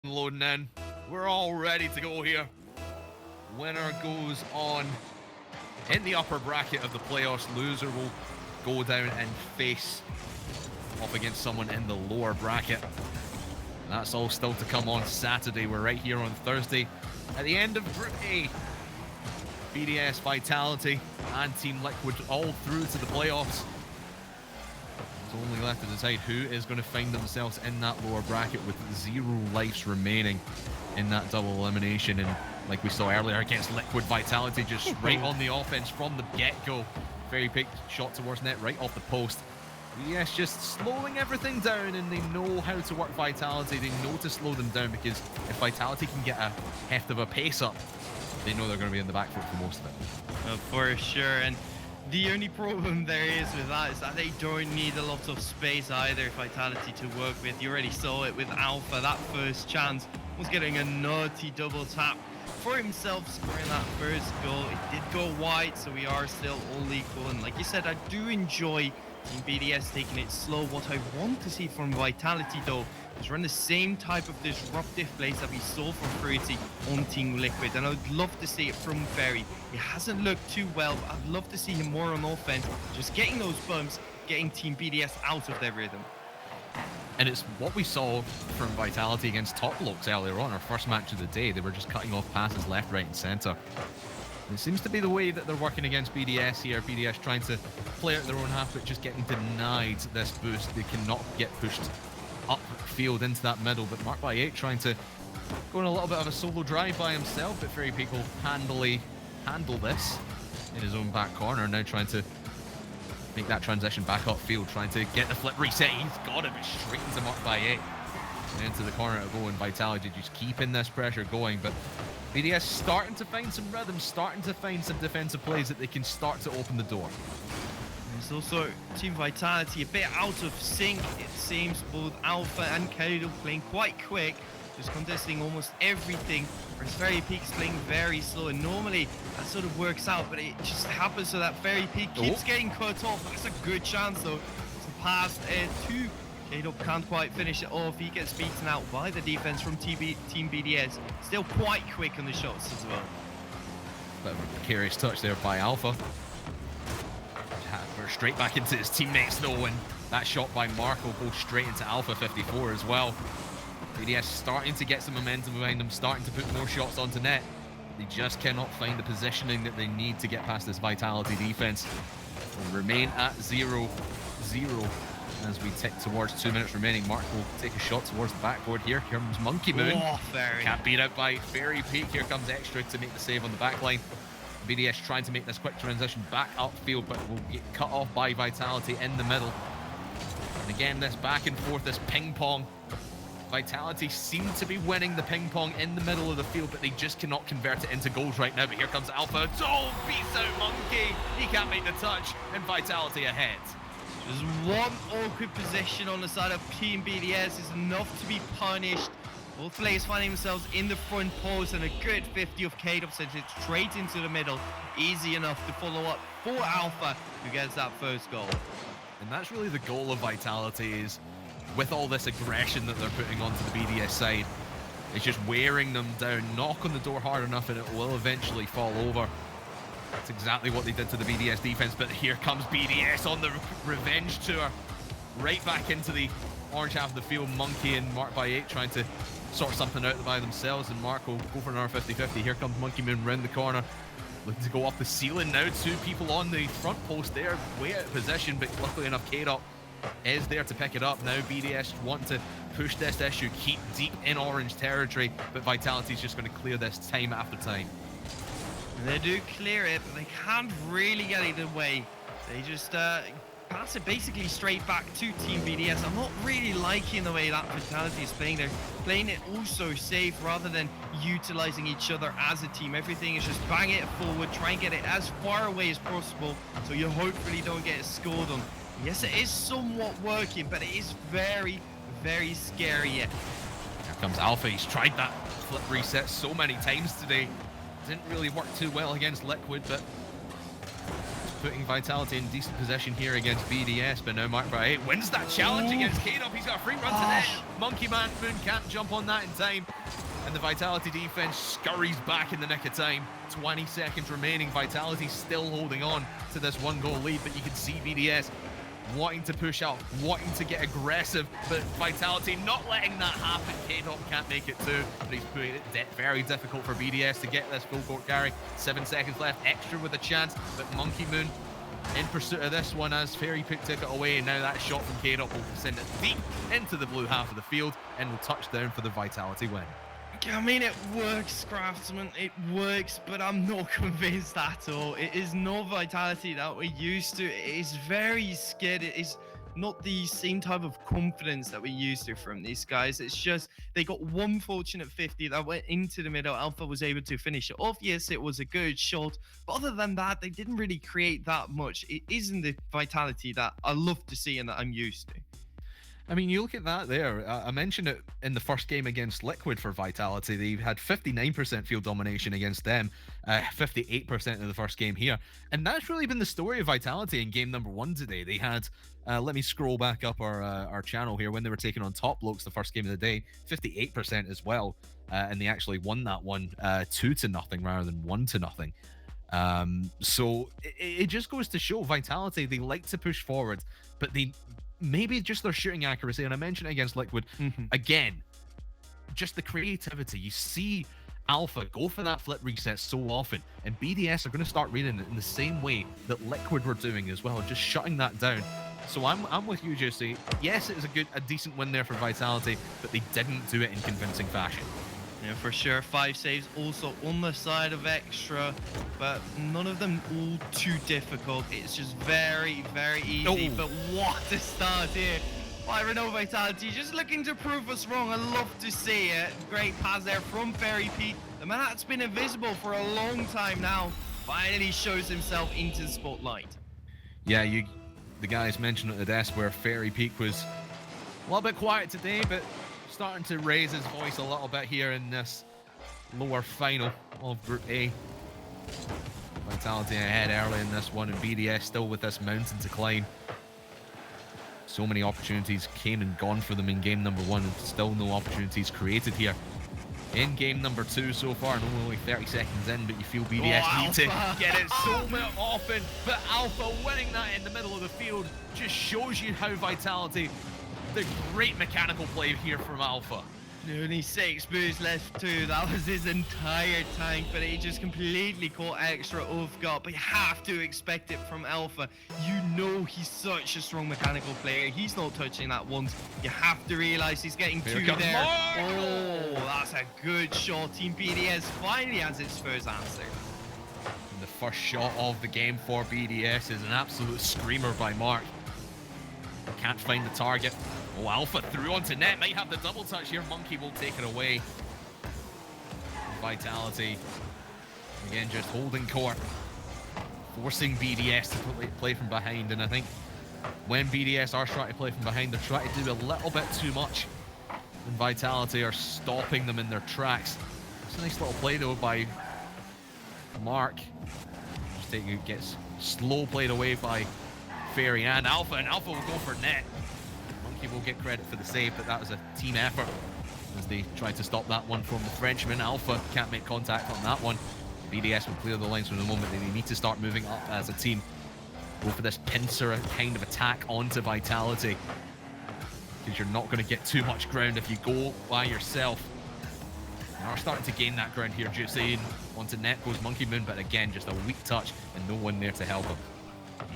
Loading in. We're all ready to go here. Winner goes on in the upper bracket of the playoffs. Loser will go down and face off against someone in the lower bracket. That's all still to come on Saturday. We're right here on Thursday at the end of Group A. BDS, Vitality, and Team Liquid all through to the playoffs. It's only left to decide who is going to find themselves in that lower bracket with 0 lives remaining in that double elimination. And like we saw earlier against Liquid, Vitality just right on the offense from the get-go. Very big shot towards net right off the post. BDS just slowing everything down, and they know how to work Vitality. They know to slow them down, because if Vitality can get a heft of a pace up, they know they're going to be in the back foot for most of it. For sure. And the only problem there is with that is that they don't need a lot of space either, Vitality, to work with. You already saw it with Alpha. That first chance was getting a naughty double tap for himself, scoring that first goal. It did go wide, so we are still all equal. And like you said, I do enjoy Team BDS taking it slow. What I want to see from Vitality, though, is run the same type of disruptive plays that we saw from Prix on Team Liquid. And I would love to see it from Ferry. He hasn't looked too well, but I'd love to see him more on offense, just getting those bumps, getting Team BDS out of their rhythm. And it's what we saw from Vitality against Top Blokes earlier on, our first match of the day. They were just cutting off passes left, right, and centre. It seems to be the way that they're working against BDS here. BDS trying to play out their own half, but just getting denied this boost. They cannot get pushed upfield into that middle. But MarkBoy8 trying to go on a little bit of a solo drive by himself, but Ferry Peak will handily handle this in his own back corner. Now trying to make that transition back upfield, trying to get the flip reset. He's got it, but straight into MarkBoy8. Into the corner to go, and Vitality just keeping this pressure going. But BDS starting to find some rhythm, starting to find some defensive plays that they can start to open the door. There's also Team Vitality a bit out of sync, it seems. Both Alpha and Kerr playing quite quick, just contesting almost everything, whereas Ferry Peak's playing very slow. And normally that sort of works out, but it just happens so that Ferry Peak keeps getting cut off. That's a good chance, though, to pass to Kerr. Can't quite finish it off. He gets beaten out by the defense from Team BDS. Still quite quick on the shots as well. Bit of a precarious touch there by Alpha. We're straight back into his teammates though, and that shot by Mark will go straight into Alpha 54 as well. BDS starting to get some momentum behind them, starting to put more shots onto net. They just cannot find the positioning that they need to get past this Vitality defense. We'll remain at 0-0. As we tick towards 2 minutes remaining. Mark will take a shot towards the backboard here. Here comes Monkey Moon. Oh, Can't beat out by Ferry Peak. Here comes Extra to make the save on the back line. BDS trying to make this quick transition back upfield, but will get cut off by Vitality in the middle. And again, this back and forth, this ping pong. Vitality seem to be winning the ping pong in the middle of the field, but they just cannot convert it into goals right now. But here comes Alpha. Oh, beats out Monkey. He can't make the touch, and Vitality ahead. Just one awkward position on the side of Team BDS is enough to be punished. Both players finding themselves in the front post, and a good 50 of K-Dub sends it straight into the middle. Easy enough to follow up for Alpha, who gets that first goal. And that's really the goal of Vitality, is with all this aggression that they're putting onto the BDS side, it's just wearing them down. Knock on the door hard enough and it will eventually fall over. That's exactly what they did to the BDS defense, but here comes BDS on the revenge tour. Right back into the orange half of the field. Monkey and MarkBoy8 trying to sort something out by themselves, and Mark will go for another 50-50. Here comes Monkey Moon round the corner, looking to go off the ceiling now. 2 people on the front post there, way out of position, but luckily enough K-Dot is there to pick it up. Now BDS want to push this issue, keep deep in orange territory, but Vitality's just going to clear this time after time. They do clear it, but they can't really get it away. They just pass it basically straight back to Team BDS. I'm not really liking the way that Vitality is playing. They're playing it also safe rather than utilizing each other as a team. Everything is just bang it forward, try and get it as far away as possible so you hopefully don't get scored on. Yes, it is somewhat working, but it is very, very scary yet. Here comes Alpha. He's tried that flip reset so many times today. Didn't really work too well against Liquid, but putting Vitality in decent position here against BDS, but now Mark Bray wins that challenge against K-Dub. He's got a free run to net. Monkey Man Moon can't jump on that in time, and the Vitality defense scurries back in the nick of time. 20 seconds remaining. Vitality still holding on to this 1-goal lead, but you can see BDS wanting to push out, wanting to get aggressive, but Vitality not letting that happen. K-Dub can't make it too, but he's putting it very difficult for BDS to get this full court carry. 7 seconds left, extra with a chance, but Monkey Moon in pursuit of this one as Fairy Pick took it away, and now that shot from K-Dub will send it deep into the blue half of the field and will touch down for the Vitality win. I mean, it works, Craftsman, it works, but I'm not convinced at all. It is no Vitality that we're used to. It is very scared. It is not the same type of confidence that we're used to from these guys. It's just they got one fortunate 50 that went into the middle. Alpha was able to finish it off. Yes, it was a good shot, but other than that, they didn't really create that much. It isn't the Vitality that I love to see and that I'm used to. I mean, you look at that there. I mentioned it in the first game against Liquid for Vitality. They had 59% field domination against them, 58% in the first game here. And that's really been the story of Vitality in game number 1 today. They had, let me scroll back up our channel here, when they were taking on Top Blokes the first game of the day, 58% as well. And they actually won that one 2-0 rather than 1-0. So it just goes to show Vitality, they like to push forward, but they maybe just their shooting accuracy, and I mentioned it against Liquid, again, just the creativity. You see Alpha go for that flip reset so often, and BDS are going to start reading it in the same way that Liquid were doing as well, just shutting that down. So I'm with you, Joessi. Yes, it was a decent win there for Vitality, but they didn't do it in convincing fashion. Yeah, for sure. 5 saves also on the side of extra, but none of them all too difficult. It's just very easy. But what a start here by Renault Vitality, just looking to prove us wrong. I love to see it. Great pass there from Fairy Pete. The man that's been invisible for a long time now finally shows himself into the spotlight. Yeah, the guys mentioned at the desk where Fairy Peak was a little bit quiet today, but starting to raise his voice a little bit here in this lower final of Group A. Vitality ahead early in this one, and BDS still with this mountain to climb. So many opportunities came and gone for them in game number 1, and still no opportunities created here in game number 2 so far. And only 30 seconds in, but you feel BDS need to get it so often. But Alpha winning that in the middle of the field just shows you how Vitality, the great mechanical play here from Alpha. Only 6 boosts left too. That was his entire tank, but he just completely caught extra off guard. But you have to expect it from Alpha. You know he's such a strong mechanical player. He's not touching that once. You have to realize he's getting 2 there. Oh, that's a good shot. Team BDS finally has its first answer. And the first shot of the game for BDS is an absolute screamer by Mark. Can't find the target. Oh, Alpha through onto net. Might have the double touch here. Monkey will take it away. Vitality, again, just holding court, forcing BDS to play from behind. And I think when BDS are trying to play from behind, they're trying to do a little bit too much, and Vitality are stopping them in their tracks. It's a nice little play though by Mark. Just taking it, gets slow played away by Fairy and Alpha will go for net. Monkey will get credit for the save, but that was a team effort as they tried to stop that one from the Frenchman. Alpha can't make contact on that one. BDS will clear the lines for the moment. They need to start moving up as a team. Go for this pincer kind of attack onto Vitality, because you're not going to get too much ground if you go by yourself. They are starting to gain that ground here. Joessi onto net goes Monkey Moon, but again, just a weak touch and no one there to help him.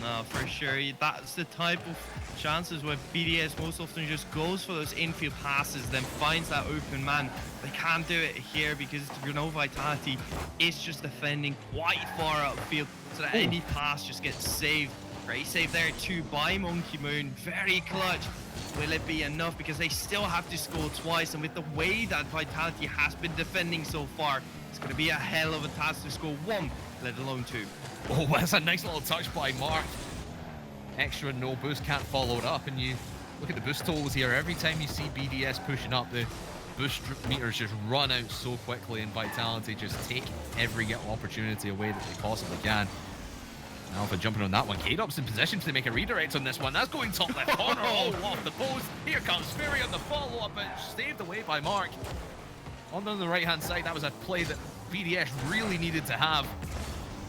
No, for sure. That's the type of chances where BDS most often just goes for those infield passes, then finds that open man. They can't do it here because Renault Vitality is just defending quite far upfield, so that any pass just gets saved. Great save there too by Monkey Moon. Very clutch. Will it be enough? Because they still have to score twice, and with the way that Vitality has been defending so far, it's going to be a hell of a task to score 1, let alone 2. Oh, that's a nice little touch by Mark. Extra no boost, can't follow it up, and you look at the boost totals here. Every time you see BDS pushing up, the boost meters just run out so quickly, and Vitality just take every opportunity away that they possibly can. Alpha jumping on that one. K-Dop's in position to make a redirect on this one. That's going top left corner. Oh, off the post. Here comes Fury on the follow-up, but saved away by Mark. On the right-hand side, that was a play that BDS really needed to have.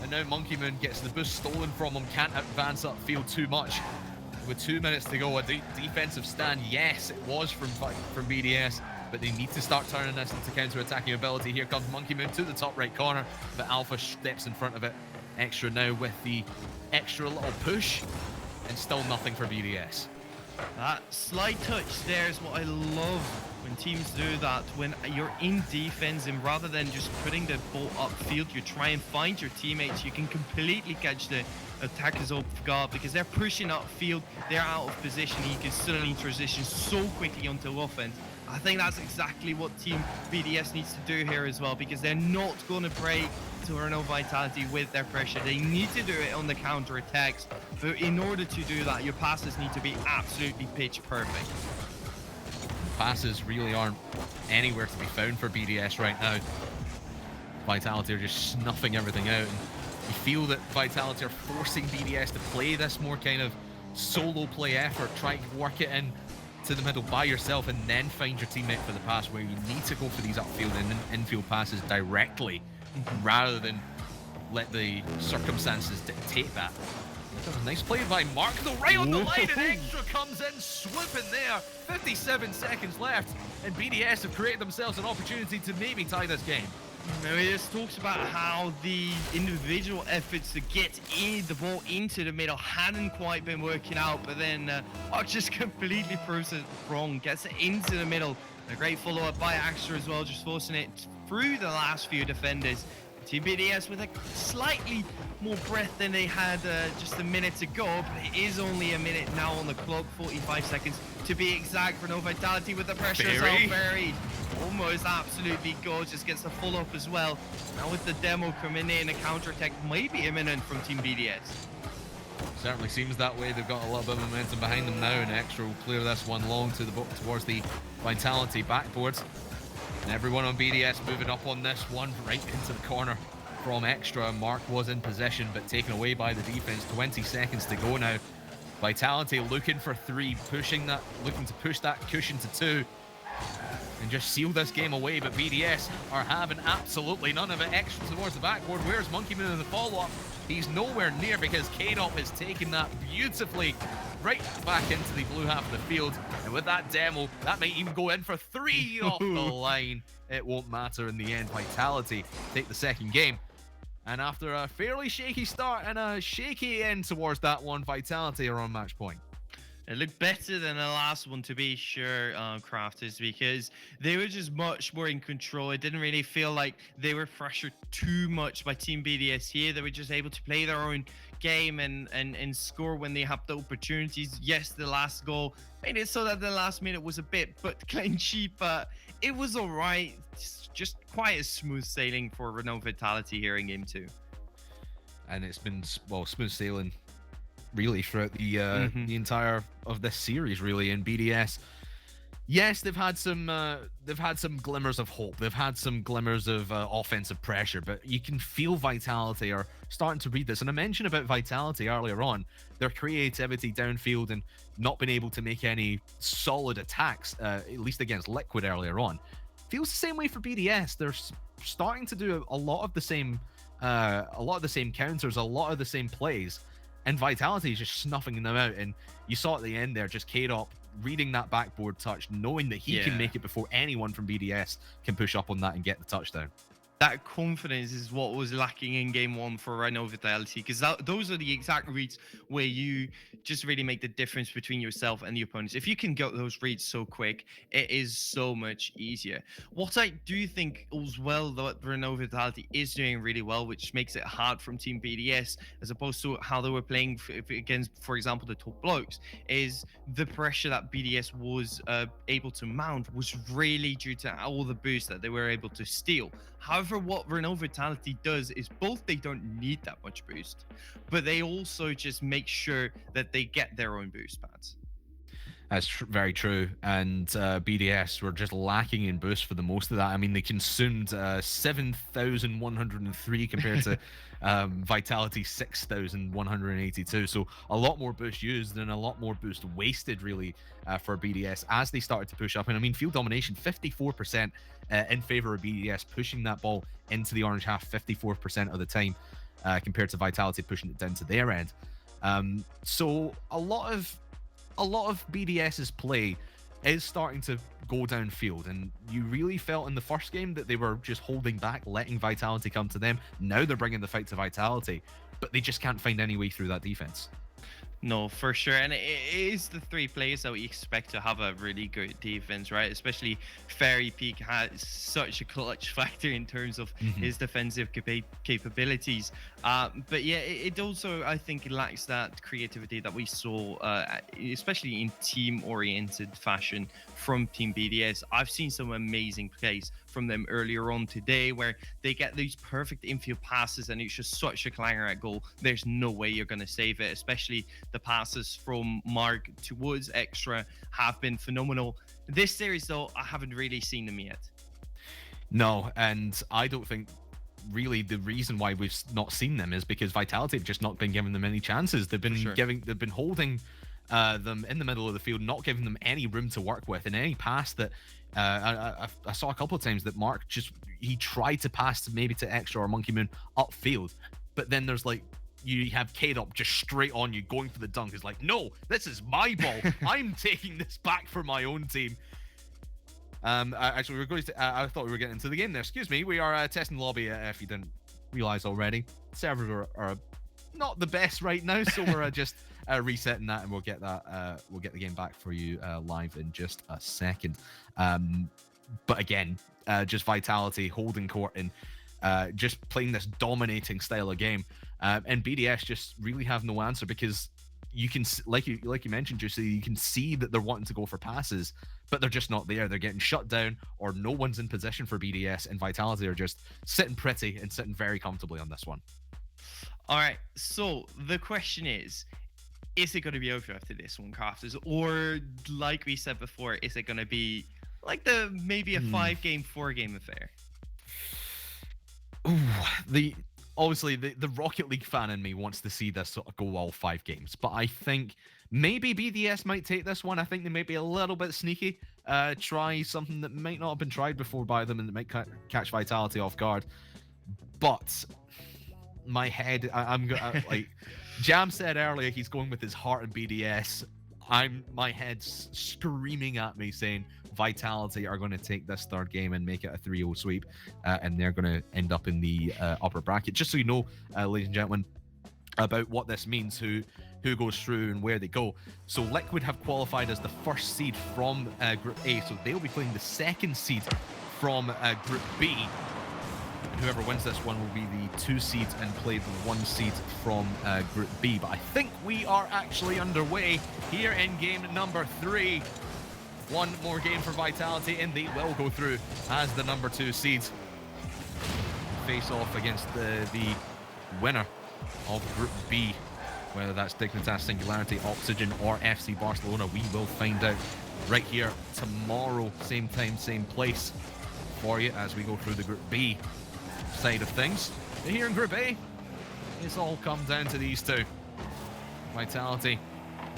And now Monkey Moon gets the boost stolen from him, can't advance upfield too much. With 2 minutes to go, a defensive stand, yes, it was from BDS, but they need to start turning this into counter-attacking ability. Here comes Monkey Moon to the top right corner, but Alpha steps in front of it. Extra now with the extra little push, and still nothing for BDS. That slight touch there is what I love when teams do that. When you're in defense and rather than just putting the ball upfield, you try and find your teammates. You can completely catch the attackers off guard because they're pushing upfield, they're out of position, and you can suddenly transition so quickly onto offense. I think that's exactly what Team BDS needs to do here as well, because they're not going to break to Renault Vitality with their pressure. They need to do it on the counter attacks, but in order to do that, your passes need to be absolutely pitch perfect. Passes really aren't anywhere to be found for BDS right now. Vitality are just snuffing everything out, and you feel that Vitality are forcing BDS to play this more kind of solo play effort, try to work it in to the middle by yourself and then find your teammate for the pass, where you need to go for these upfield and infield passes directly rather than let the circumstances dictate that. Nice play by Mark, though, right on the line, and Extra comes in, swooping there. 57 seconds left, and BDS have created themselves an opportunity to maybe tie this game. Now, he just talks about how the individual efforts to get the ball into the middle hadn't quite been working out, but then Mark just completely proves it wrong, gets it into the middle. A great follow-up by Extra as well, just forcing it through the last few defenders. Team BDS with a slightly more breath than they had just a minute to go, but it is only a minute now on the clock, 45 seconds to be exact. For no Vitality with the pressure as well, buried. Almost absolutely gorgeous, gets the follow-up as well. Now with the demo coming in, a counter-attack may be imminent from Team BDS. Certainly seems that way. They've got a little bit of momentum behind them now, and Extra will clear this one long to the towards the Vitality backboards. And everyone on BDS moving up on this one, right into the corner from Extra. Mark was in possession, but taken away by the defense. 20 seconds to go now. Vitality looking for 3, looking to push that cushion to 2, and just seal this game away. But BDS are having absolutely none of it. Extra towards the backboard. Where's Monkey Moon in the follow-up? He's nowhere near, because K-Dop has taken that beautifully right back into the blue half of the field. And with that demo, that might even go in for 3 off the line. It won't matter in the end. Vitality take the second game. And after a fairly shaky start and a shaky end towards that one, Vitality are on match point. It looked better than the last one, to be sure, Crafters, because they were just much more in control. It didn't really feel like they were pressured too much by Team BDS here. They were just able to play their own game and score when they had the opportunities. Yes, the last goal made it so that the last minute was a bit clinchy, but it was all right. Just quite a smooth sailing for Renault Vitality here in Game 2. And it's been, well, smooth sailing really throughout the entire of this series, really. In BDS, yes, they've had some glimmers of hope, they've had some glimmers of offensive pressure, but you can feel Vitality are starting to read this. And I mentioned about Vitality earlier on, their creativity downfield and not being able to make any solid attacks, at least against Liquid earlier on. Feels the same way for BDS. They're starting to do a lot of the same counters, a lot of the same plays, and Vitality is just snuffing them out. And you saw at the end there, just K-Dop reading that backboard touch, knowing that he can make it before anyone from BDS can push up on that and get the touchdown. That confidence is what was lacking in Game 1 for Renault Vitality, because those are the exact reads where you just really make the difference between yourself and the opponents. If you can get those reads so quick, it is so much easier. What I do think as well that Renault Vitality is doing really well, which makes it hard from Team BDS, as opposed to how they were playing against, for example, the top blokes, is the pressure that BDS was able to mount was really due to all the boosts that they were able to steal. However, what Renault Vitality does is both they don't need that much boost, but they also just make sure that they get their own boost pads. That's very true. And BDS were just lacking in boost for the most of that. I mean, they consumed 7,103 compared to Vitality 6,182. So a lot more boost used and a lot more boost wasted, really, for BDS as they started to push up. And I mean, field domination, 54% in favor of BDS, pushing that ball into the orange half 54% of the time, compared to Vitality pushing it down to their end. So a lot of BDS's play is starting to go downfield, and you really felt in the first game that they were just holding back, letting Vitality come to them. Now they're bringing the fight to Vitality, but they just can't find any way through that defense. No, for sure. And it is the three players that we expect to have a really good defense, right? Especially Fairy Peak has such a clutch factor in terms of his defensive capabilities. But yeah, it also, I think, lacks that creativity that we saw, especially in team-oriented fashion from Team BDS. I've seen some amazing plays from them earlier on today where they get these perfect infield passes and it's just such a clanger at goal. There's no way you're going to save it, especially the passes from Mark towards Extra have been phenomenal. This series, though, I haven't really seen them yet. No, and I don't think really the reason why we've not seen them is because Vitality have just not been giving them any chances. They've been they've been holding them in the middle of the field, not giving them any room to work with. And any pass that I saw a couple of times that Mark he tried to pass maybe to Extra or Monkey Moon upfield, but then there's like, you have K-Dop just straight on you going for the dunk. It's like, no, this is my ball. I'm taking this back for my own team. Actually, we're going to. I thought we were getting into the game there. Excuse me. We are testing the lobby. If you didn't realize already, servers are not the best right now, so we're just resetting that, and we'll get that. We'll get the game back for you live in just a second. But again, just Vitality holding court and just playing this dominating style of game. And BDS just really have no answer, because you can, like you mentioned, Joessi, you can see that they're wanting to go for passes, but they're just not there. They're getting shut down, or no one's in position for BDS, and Vitality are just sitting pretty and sitting very comfortably on this one. All right, so the question is it going to be over after this one, Crafters? Or like we said before, is it going to be like maybe a 5-game, 4-game affair? Ooh, obviously the Rocket League fan in me wants to see this sort of go all 5 games, but I think maybe BDS might take this one. I think they might be a little bit sneaky, try something that might not have been tried before by them and that might catch Vitality off guard. But my head, I'm like Jam said earlier, he's going with his heart in BDS. My head's screaming at me saying Vitality are going to take this third game and make it a 3-0 sweep, and they're going to end up in the upper bracket. Just so you know, ladies and gentlemen, about what this means, who goes through and where they go. So Liquid have qualified as the first seed from Group A, so they'll be playing the second seed from Group B. And whoever wins this one will be the 2 seeds and play the 1 seed from Group B. But I think we are actually underway here in game number 3. One more game for Vitality, and they will go through as the number 2 seeds. Face off against the winner of Group B. Whether that's Dignitas Singularity, Oxygen, or FC Barcelona, we will find out right here tomorrow, same time, same place, for you as we go through the Group B side of things. But here in Group A, it's all come down to these two. Vitality,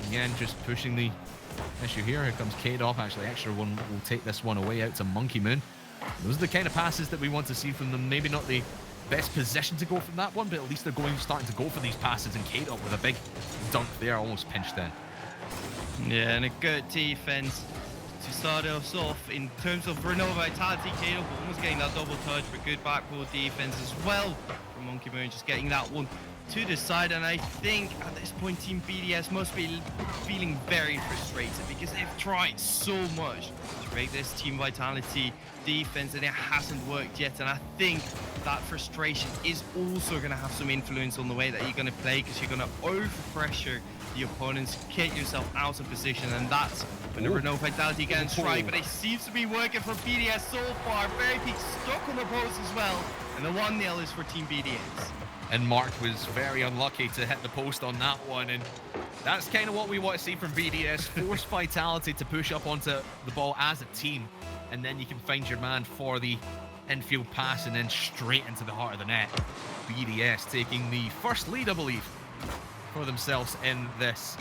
again, just pushing the issue here. Here comes K-Dop. Actually, Extra one will take this one away out to Monkey Moon. Those are the kind of passes that we want to see from them. Maybe not the best position to go from that one, but at least they're starting to go for these passes, and K-Dop with a big dunk there, almost pinched in. Yeah, and a good defense to start us off in terms of Renault. Vitality. K-Dop almost getting that double touch, but good backboard defense as well from Monkey Moon, just getting that one to the side. And I think at this point Team BDS must be feeling very frustrated, because they've tried so much to break this Team Vitality defense and it hasn't worked yet. And I think that frustration is also going to have some influence on the way that you're going to play, because you're going to overpressure the opponents, get yourself out of position, and that's when the Renault Vitality can strike. But it seems to be working for BDS so far. Very Peak stuck on the post as well. And the 1-0 is for Team BDS. And Mark was very unlucky to hit the post on that one, and that's kind of what we want to see from BDS. Force Vitality to push up onto the ball as a team, and then you can find your man for the infield pass and then straight into the heart of the net. BDS taking the first lead, I believe, for themselves in this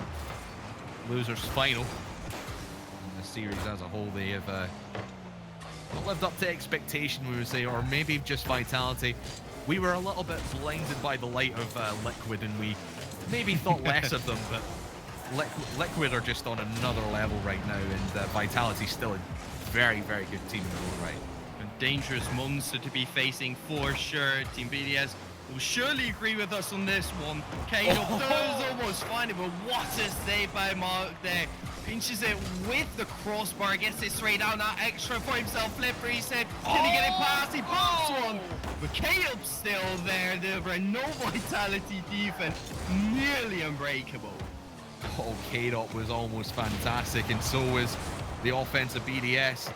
losers final. In the series as a whole, they have not lived up to expectation, we would say, or maybe just Vitality. We were a little bit blinded by the light of Liquid, and we maybe thought less of them, but Liquid are just on another level right now, and Vitality's still a very, very good team in their own right. A dangerous monster to be facing for sure. Team BDS will surely agree with us on this one. Kano does almost find it, but what a save by Mark there. Pinches it with the crossbar, gets it straight down, that extra for himself. Flipper, he said, can he get it past? He pops one, but Caleb's still there. The Renault Vitality defense, nearly unbreakable. Oh, K-Dot was almost fantastic, and so was the offense of BDS.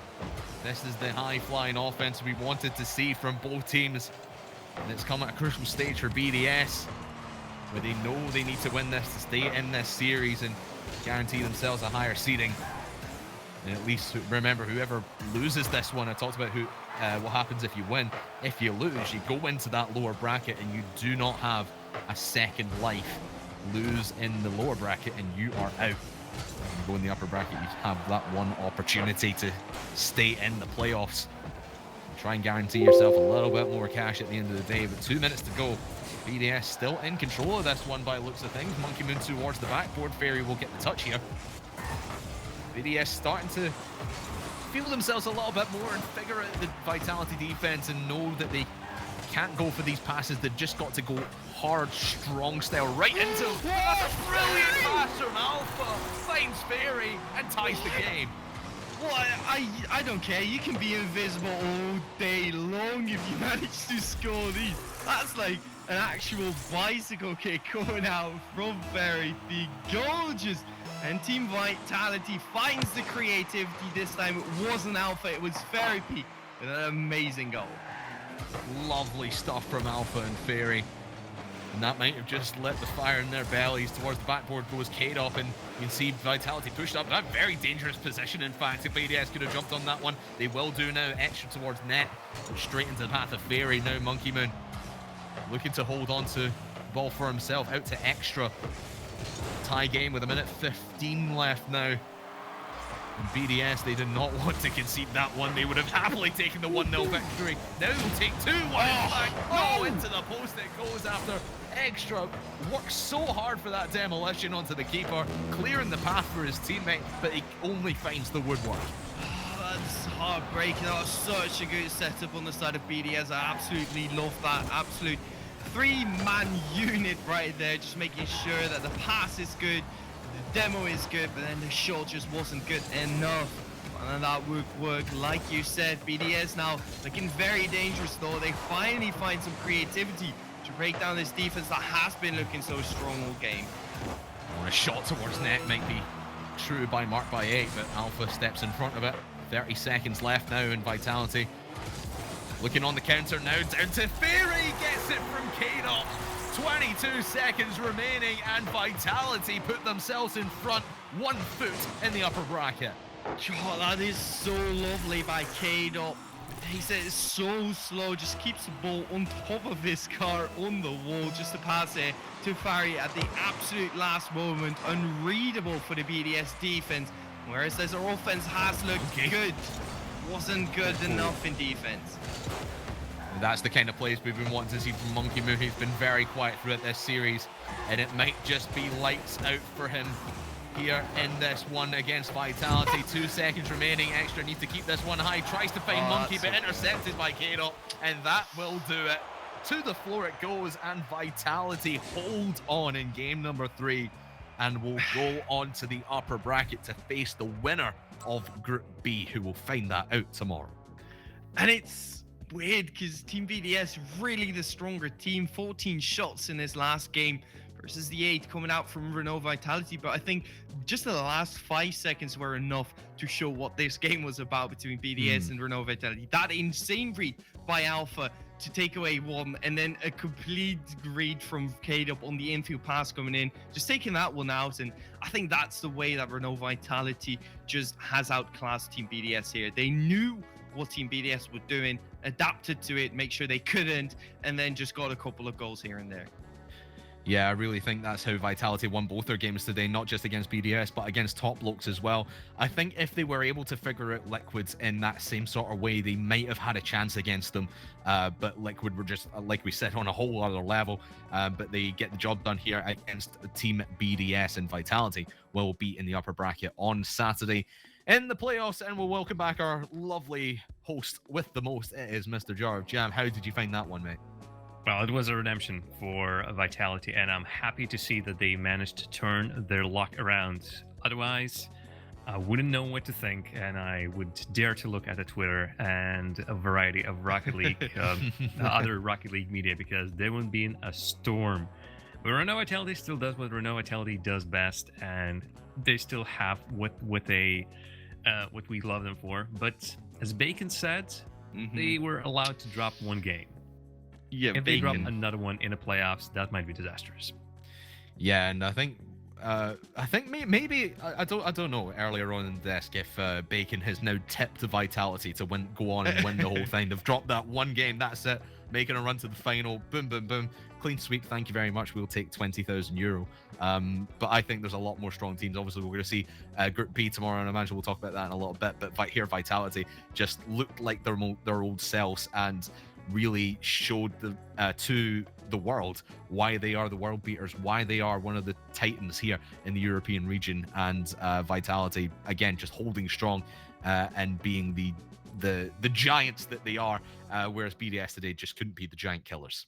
This is the high-flying offense we wanted to see from both teams, and it's come at a crucial stage for BDS, where they know they need to win this to stay in this series and guarantee themselves a higher seeding. And at least remember, whoever loses this one, I talked about what happens if you win. If you lose, you go into that lower bracket and you do not have a second life. Lose in the lower bracket and you are out. When you go in the upper bracket, you have that one opportunity to stay in the playoffs. Try and guarantee yourself a little bit more cash at the end of the day, but 2 minutes to go. BDS still in control of this one by the looks of things. Monkey Moon towards the backboard. Fairy will get the touch here. BDS starting to feel themselves a little bit more and figure out the Vitality defense and know that they can't go for these passes. They've just got to go hard, strong style right into him. That's a brilliant pass from Alpha. Finds Fairy and ties the game. Well, I don't care. You can be invisible all day long if you manage to score these. That's like an actual bicycle kick coming out from Fairy. The gorgeous. And Team Vitality finds the creativity this time. It wasn't Alpha, it was Fairy P with an amazing goal. Lovely stuff from Alpha and Fairy. And that might have just lit the fire in their bellies. Towards the backboard goes K-Dop, and you can see Vitality pushed up. That very dangerous position, in fact. If BDS could have jumped on that one, they will do now. Extra towards net, straight into the path of Fairy. Now Monkey Moon looking to hold on to the ball for himself. Out to extra. Tie game with 1:15 left now. And BDS, they did not want to concede that one. They would have happily taken the 1-0 victory. Now they'll take 2-1. Into the post it goes after extra. Works so hard for that demolition onto the keeper, clearing the path for his teammate, but he only finds the woodwork. That's heartbreaking. That was such a good setup on the side of BDS. I absolutely love that. Absolute three-man unit right there, just making sure that the pass is good, the demo is good, but then the shot just wasn't good enough. And then that would work, like you said. BDS now looking very dangerous though. They finally find some creativity to break down this defense that has been looking so strong all game. A shot towards net might be true by Mark by 8, but Alpha steps in front of it. 30 seconds left now in Vitality. Looking on the counter now, down to Fairy, gets it from K-Dot. 22 seconds remaining, and Vitality put themselves in front, 1 foot in the upper bracket. God, that is so lovely by K-Dot. He said it's so slow, just keeps the ball on top of his car on the wall just to pass it to Fairy at the absolute last moment. Unreadable for the BDS defense, whereas their offense has looked good. Wasn't good enough in defense. That's the kind of plays we've been wanting to see from Monkey Moon. He's been very quiet throughout this series, and it might just be lights out for him here in this one against Vitality. 2 seconds remaining. Extra needs to keep this one high. Tries to find Monkey, but intercepted by K-Dot, and that will do it. To the floor it goes, and Vitality hold on in game number 3, and will go on to the upper bracket to face the winner of Group B, who will find that out tomorrow. And it's weird because Team BDS really the stronger team. 14 shots in this last game versus the 8 coming out from Renault Vitality. But I think just the last 5 seconds were enough to show what this game was about between BDS and Renault Vitality. That insane read by Alpha to take away 1, and then a complete read from K-Dub on the infield pass coming in, just taking that one out. And I think that's the way that Renault Vitality just has outclassed Team BDS here. They knew what Team BDS were doing, adapted to it, make sure they couldn't, and then just got a couple of goals here and there. Yeah, I really think that's how Vitality won both their games today, not just against BDS, but against Top Blokes as well. I think if they were able to figure out Liquid in that same sort of way, they might have had a chance against them. But Liquid were just, like we said, on a whole other level. But they get the job done here against Team BDS, and Vitality will be in the upper bracket on Saturday in the playoffs. And we'll welcome back our lovely host with the most. It is Mr. Jar of Jam. How did you find that one, mate? Well, it was a redemption for Vitality, and I'm happy to see that they managed to turn their luck around. Otherwise, I wouldn't know what to think, and I would dare to look at the Twitter and a variety of Rocket League, other Rocket League media, because there would be a storm. But Renault Vitality still does what Renault Vitality does best, and they still have what we love them for. But as Bacon said, they were allowed to drop one game. Yeah, if they drop another one in the playoffs, that might be disastrous. Yeah, and I think maybe I don't know. Earlier on in the desk, if Bacon has now tipped Vitality to go on and win the whole thing. They've dropped that one game. That's it. Making a run to the final. Boom, boom, boom. Clean sweep. Thank you very much. We'll take €20,000. But I think there's a lot more strong teams. Obviously, we're going to see Group B tomorrow, and I imagine we'll talk about that in a little bit. But here, Vitality just looked like their old selves and really showed to the world why they are the world beaters, why they are one of the titans here in the European region. And Vitality, again, just holding strong and being the giants that they are, whereas BDS today just couldn't be the giant killers.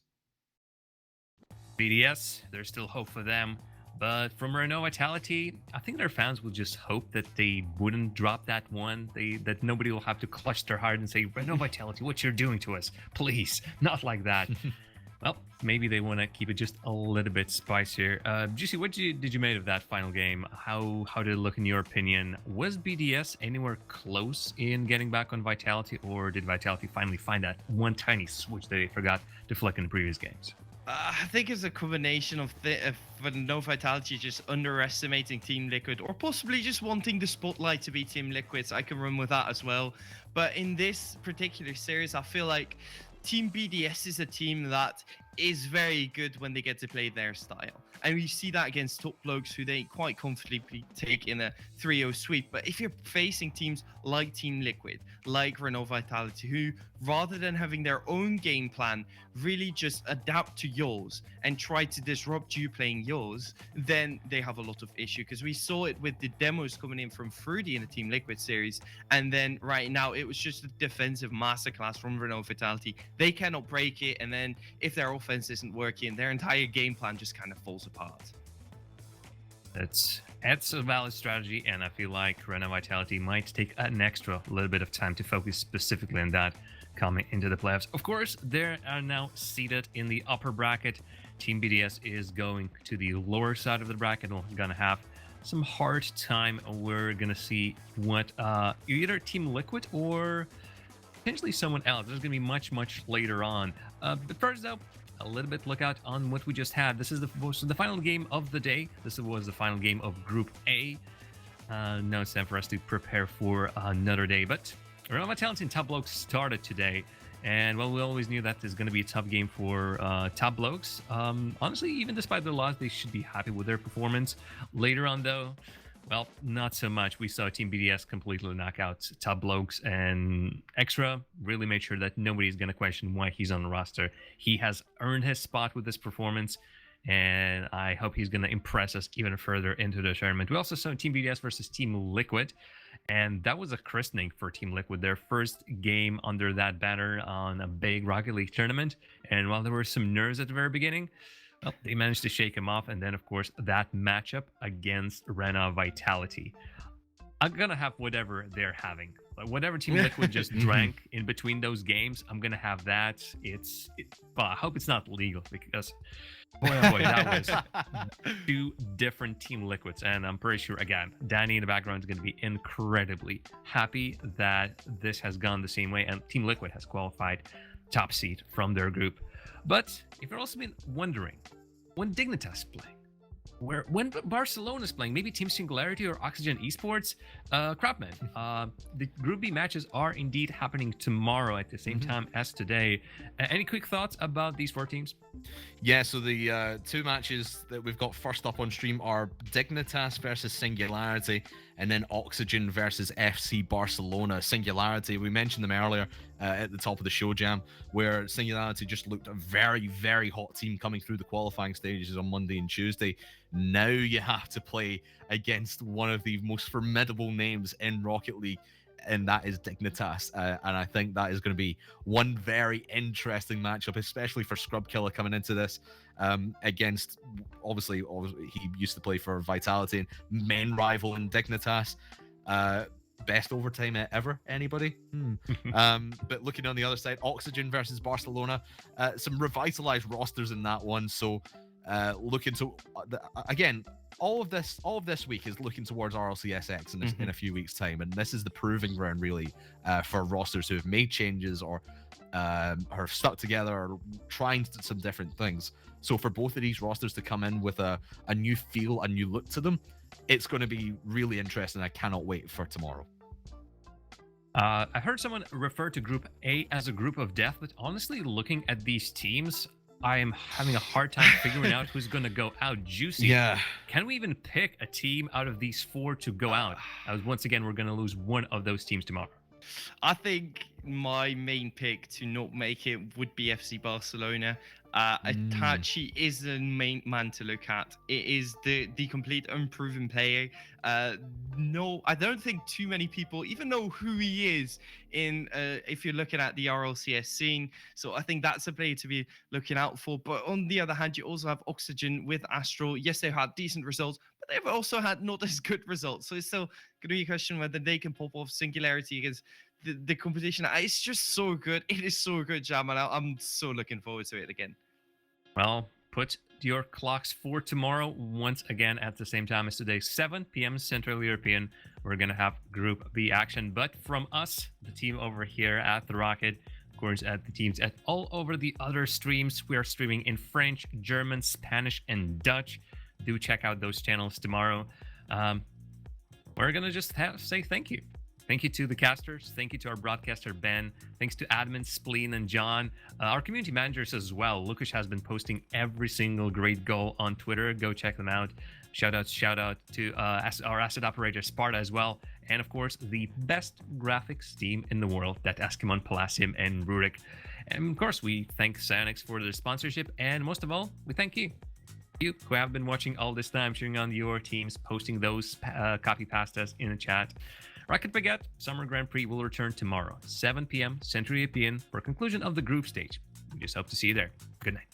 BDS, there's still hope for them. But from Renault Vitality, I think their fans will just hope that they wouldn't drop that one. That nobody will have to clutch their heart and say, Renault Vitality, what you're doing to us? Please, not like that. Well, maybe they want to keep it just a little bit spicier. Joessi, what did you make of that final game? How did it look in your opinion? Was BDS anywhere close in getting back on Vitality, or did Vitality finally find that one tiny switch that they forgot to flick in the previous games? I think it's a combination of no Vitality just underestimating Team Liquid, or possibly just wanting the spotlight to be Team Liquid. So I can run with that as well. But in this particular series, I feel like Team BDS is a team that is very good when they get to play their style. And we see that against Top Blokes, who they quite comfortably take in a 3-0 sweep. But if you're facing teams like Team Liquid, like Renault Vitality, who rather than having their own game plan, really just adapt to yours and try to disrupt you playing yours, then they have a lot of issue. Because we saw it with the demos coming in from Fruity in the Team Liquid series. And then right now, it was just a defensive masterclass from Renault Vitality. They cannot break it. And then if their offense isn't working, their entire game plan just kind of falls apart. That's a valid strategy, and I feel like Renault Vitality might take an extra little bit of time to focus specifically on that coming into the playoffs. Of course, they are now seated in the upper bracket. Team BDS is going to the lower side of the bracket. We're going to have some hard time. We're going to see what either Team Liquid or potentially someone else. There's going to be much later on. But first, though, a little bit look out on what we just had. This is the final game of the day. This was the final game of Group A. Now it's time for us to prepare for another day. But Renault Vitality and Top Blokes started today. And, well, we always knew that there's going to be a tough game for Top Blokes. Honestly, even despite their loss, they should be happy with their performance. Later on, though, well, not so much. We saw Team BDS completely knock out Top Blokes, and Extra really made sure that nobody's going to question why he's on the roster. He has earned his spot with this performance, and I hope he's going to impress us even further into the tournament. We also saw Team BDS versus Team Liquid, and that was a christening for Team Liquid, their first game under that banner on a big Rocket League tournament. And while there were some nerves at the very beginning, well, they managed to shake him off, and then, of course, that matchup against Renault Vitality. I'm gonna have whatever they're having. Like whatever Team Liquid just drank in between those games, I'm gonna have that. But I hope it's not legal because boy, oh boy, that was 2 different Team Liquids, and I'm pretty sure again, Danny in the background is gonna be incredibly happy that this has gone the same way, and Team Liquid has qualified top seed from their group. But if you've also been wondering, when Dignitas play, when Barcelona's playing, maybe Team Singularity or Oxygen Esports, Craftman, the Group B matches are indeed happening tomorrow at the same time as today. Any quick thoughts about these 4 teams? Yeah, so the 2 matches that we've got first up on stream are Dignitas versus Singularity, and then Oxygen versus FC Barcelona. Singularity, we mentioned them earlier at the top of the show, Jam, where Singularity just looked a very, very hot team coming through the qualifying stages on Monday and Tuesday. Now you have to play against one of the most formidable names in Rocket League, and that is Dignitas. And I think that is going to be one very interesting matchup, especially for Scrub Killer coming into this against, obviously, he used to play for Vitality and main rival in Dignitas. Best overtime ever, anybody? But looking on the other side, Oxygen versus Barcelona, some revitalized rosters in that one. So looking to again, all of this week is looking towards RLCSX in a few weeks' time, and this is the proving ground really for rosters who have made changes or are stuck together or trying some different things. So for both of these rosters to come in with a new feel, a new look to them, it's going to be really interesting. I cannot wait for tomorrow. I heard someone refer to Group A as a group of death, but honestly, looking at these teams, I am having a hard time figuring out who's going to go out. Joessi, yeah. Can we even pick a team out of these 4 to go out? Once again, we're going to lose one of those teams tomorrow. I think my main pick to not make it would be FC Barcelona. Itachi is the main man to look at. It is the complete unproven player. No, I don't think too many people even know who he is in if you're looking at the RLCS scene. So I think that's a player to be looking out for. But on the other hand, you also have Oxygen with Astro. Yes, they've had decent results, but they've also had not as good results. So it's still going to be a question whether they can pop off Singularity against the competition. It's just so good. It is so good, Jam, and I'm so looking forward to it again. Well, put your clocks for tomorrow once again at the same time as today, 7 p.m. Central European. We're going to have Group B action. But from us, the team over here at The Rocket, of course, at the teams at all over the other streams, we are streaming in French, German, Spanish, and Dutch. Do check out those channels tomorrow. We're going to just say thank you. Thank you to the casters. Thank you to our broadcaster, Ben. Thanks to admins, Spleen and John. Our community managers as well. Lukash has been posting every single great goal on Twitter. Go check them out. Shout out to our asset operator, Sparta, as well. And of course, the best graphics team in the world, that Eskimon, Palacium, and Rurik. And of course, we thank Cyanix for their sponsorship. And most of all, we thank you who have been watching all this time, cheering on your teams, posting those copy pastas in the chat. Rocket Baguette Summer Grand Prix will return tomorrow, 7 p.m. Central European, for conclusion of the group stage. We just hope to see you there. Good night.